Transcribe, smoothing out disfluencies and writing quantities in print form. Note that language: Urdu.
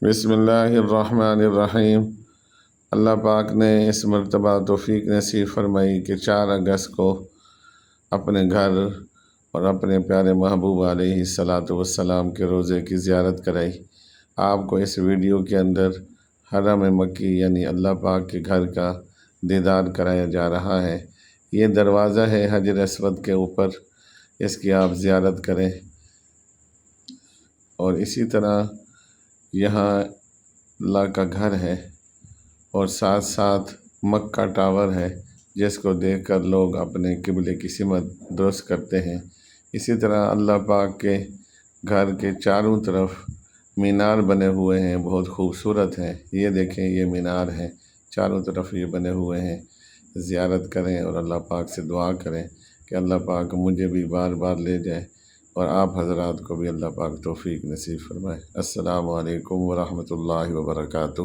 بسم اللہ الرحمن الرحیم۔ اللہ پاک نے اس مرتبہ توفیق نصیب فرمائی کہ 4 اگست کو اپنے گھر اور اپنے پیارے محبوب علیہ الصلاۃ والسلام کے روضے کی زیارت کرائی۔ آپ کو اس ویڈیو کے اندر حرم مکی یعنی اللہ پاک کے گھر کا دیدار کرایا جا رہا ہے۔ یہ دروازہ ہے حجر اسود کے اوپر، اس کی آپ زیارت کریں۔ اور اسی طرح یہاں اللہ کا گھر ہے اور ساتھ ساتھ مکہ ٹاور ہے، جس کو دیکھ کر لوگ اپنے قبلے کی سمت درست کرتے ہیں۔ اسی طرح اللہ پاک کے گھر کے چاروں طرف مینار بنے ہوئے ہیں، بہت خوبصورت ہیں۔ یہ دیکھیں، یہ مینار ہیں، چاروں طرف یہ بنے ہوئے ہیں۔ زیارت کریں اور اللہ پاک سے دعا کریں کہ اللہ پاک مجھے بھی بار بار لے جائے اور آپ حضرات کو بھی اللہ پاک توفیق نصیب فرمائے۔ السلام علیکم ورحمۃ اللہ وبرکاتہ۔